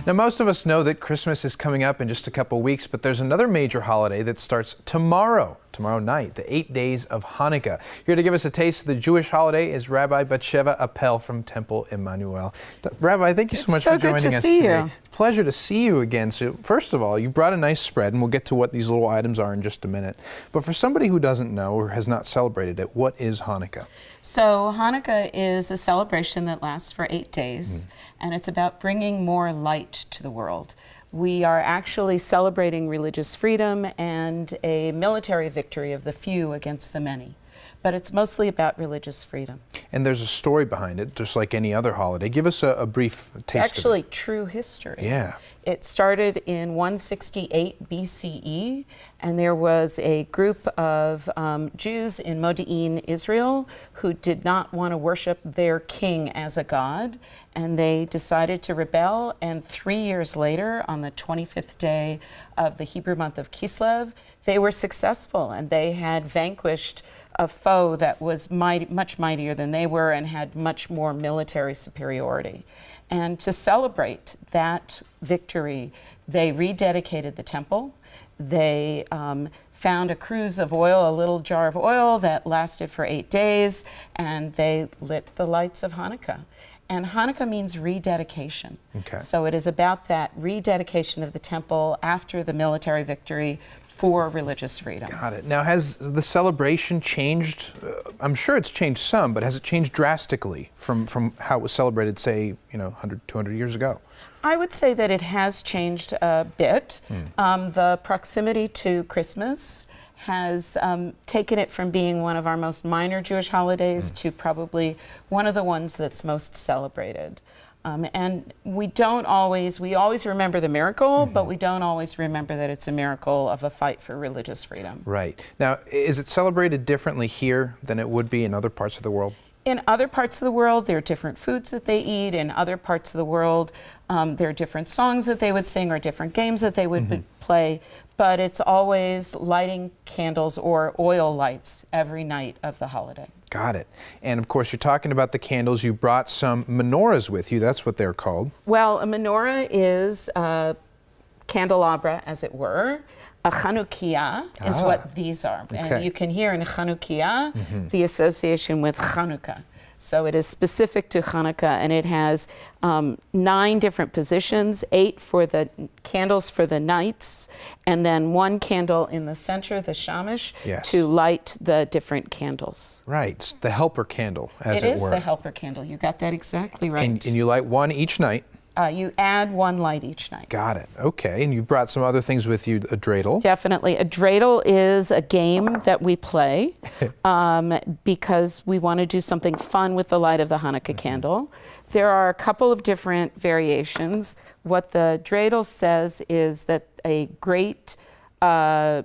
Now, most of us know that Christmas is coming up in just a couple weeks, but there's another major holiday that starts tomorrow night, the 8 days of Hanukkah. Here to give us a taste of the Jewish holiday is Rabbi Batsheva Appel from Temple Emanu. Rabbi, thank you so much for joining us today. It's a pleasure to see you again. So, first of all, you brought a nice spread, and we'll get to what these little items are in just a minute. But for somebody who doesn't know or has not celebrated it, what is Hanukkah? So Hanukkah is a celebration that lasts for 8 days, and it's about bringing more light to the world. We are actually celebrating religious freedom and a military victory of the few against the many. But it's mostly about religious freedom. And there's a story behind it, just like any other holiday. Give us a brief taste It's actually true history. Yeah. It started in 168 BCE, and there was a group of Jews in Modi'in, Israel, who did not want to worship their king as a god, and they decided to rebel, and 3 years later, on the 25th day of the Hebrew month of Kislev, they were successful, and they had vanquished a foe that was much mightier than they were and had much more military superiority. And to celebrate that victory, they rededicated the temple. They found a cruse of oil, a little jar of oil that lasted for 8 days, and they lit the lights of Hanukkah. And Hanukkah means rededication. Okay. So it is about that rededication of the temple after the military victory for religious freedom. Got it. Now, has the celebration changed? I'm sure it's changed some, but has it changed drastically from how it was celebrated, say, 100, 200 years ago? I would say that it has changed a bit. The proximity to Christmas has taken it from being one of our most minor Jewish holidays to probably one of the ones that's most celebrated. And we always remember the miracle, but we don't always remember that it's a miracle of a fight for religious freedom. Right. Now, is it celebrated differently here than it would be in other parts of the world? In other parts of the world, there are different foods that they eat. In other parts of the world, there are different songs that they would sing or different games that they would play. But it's always lighting candles or oil lights every night of the holiday. Got it. And of course, you're talking about the candles. You brought some menorahs with you. That's what they're called. Well, a menorah is a candelabra, as it were. A Chanukiah is what these are. Okay. And you can hear in Chanukiah the association with Hanukkah. So it is specific to Hanukkah, and it has 9 different positions, 8 for the candles for the nights, and then 1 candle in the center, the shamash, to light the different candles. Right, it's the helper candle, as it were. It is the helper candle. You got that exactly right. And you light one each night. You add 1 light each night. Got it. Okay. And you've brought some other things with you, a dreidel. Definitely. A dreidel is a game that we play because we want to do something fun with the light of the Hanukkah candle. There are a couple of different variations. What the dreidel says is that a great, a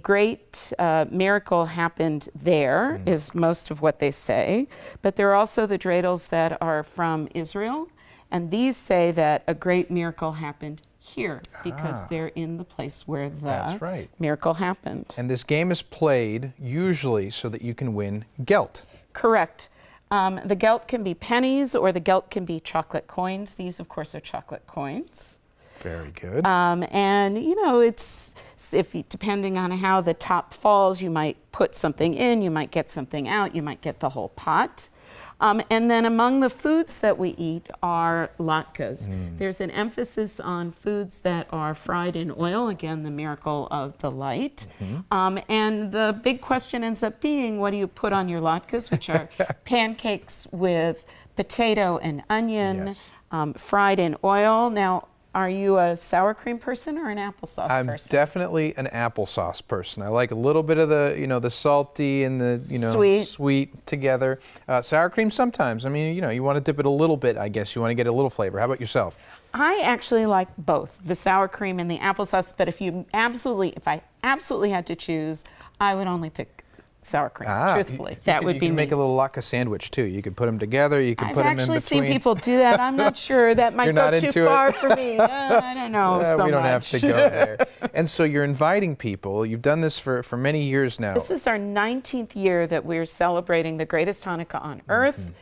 great miracle happened there, is most of what they say. But there are also the dreidels that are from Israel, and these say that a great miracle happened here because they're in the place where the miracle happened. And this game is played usually so that you can win gelt. Correct. The gelt can be pennies or the gelt can be chocolate coins. These, of course, are chocolate coins. Very good. And it's depending on how the top falls, you might put something in, you might get something out, you might get the whole pot. And then among the foods that we eat are latkes. There's an emphasis on foods that are fried in oil, again, the miracle of the light. And the big question ends up being, what do you put on your latkes, which are pancakes with potato and onion, fried in oil. Now, are you a sour cream person or an applesauce person? I'm definitely an applesauce person. I like a little bit of the, the salty and the, sweet together. Sour cream sometimes. I mean, you want to dip it a little bit, I guess. You want to get a little flavor. How about yourself? I actually like both, the sour cream and the applesauce. But if I absolutely had to choose, I would only pick sour cream, truthfully. That would be me. You can make a little latke sandwich too. You could put them together, you can put them in between. I've actually seen people do that. I'm not sure. That might go too far for me. I don't know so we don't much. have to go there. And so you're inviting people. You've done this for many years now. This is our 19th year that we're celebrating the greatest Hanukkah on earth.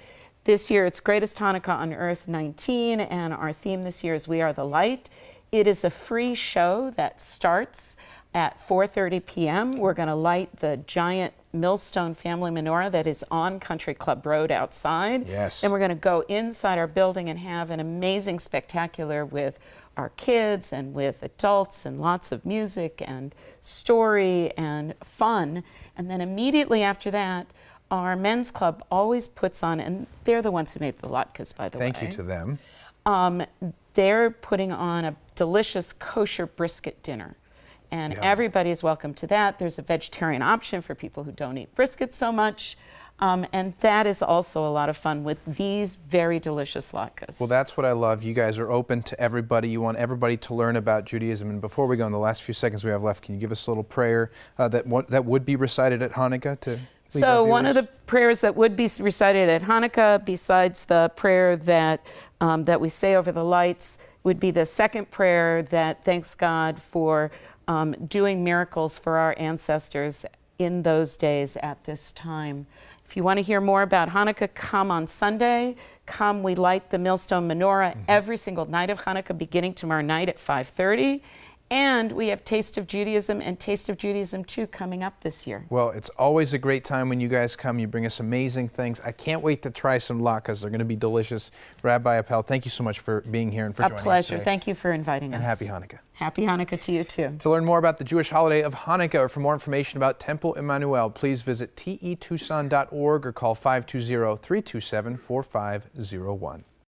This year it's Greatest Hanukkah on Earth 19, and our theme this year is We Are the Light. It is a free show that starts at 4:30 p.m. We're going to light the giant millstone family menorah that is on Country Club Road outside. Yes. And we're going to go inside our building and have an amazing spectacular with our kids and with adults and lots of music and story and fun. And then immediately after that, our men's club always puts on, and they're the ones who made the latkes, by the way. Thank you to them. They're putting on a delicious kosher brisket dinner. And everybody is welcome to that. There's a vegetarian option for people who don't eat brisket so much. And that is also a lot of fun with these very delicious latkes. Well, that's what I love. You guys are open to everybody. You want everybody to learn about Judaism. And before we go, in the last few seconds we have left, can you give us a little prayer that would be recited at Hanukkah to leave our So one of viewers? the prayers that would be recited at Hanukkah, besides the prayer that we say over the lights, would be the second prayer that thanks God for doing miracles for our ancestors in those days at this time. If you want to hear more about Hanukkah, come on Sunday. Come, we light the millstone menorah every single night of Hanukkah, beginning tomorrow night at 5:30. And we have Taste of Judaism and Taste of Judaism 2 coming up this year. Well, it's always a great time when you guys come. You bring us amazing things. I can't wait to try some latkes. They're going to be delicious. Rabbi Appel, thank you so much for being here and for joining us A pleasure. today. Thank you for inviting us. And happy Hanukkah. Happy Hanukkah to you too. To learn more about the Jewish holiday of Hanukkah or for more information about Temple Emanu, please visit tetucson.org or call 520-327-4501.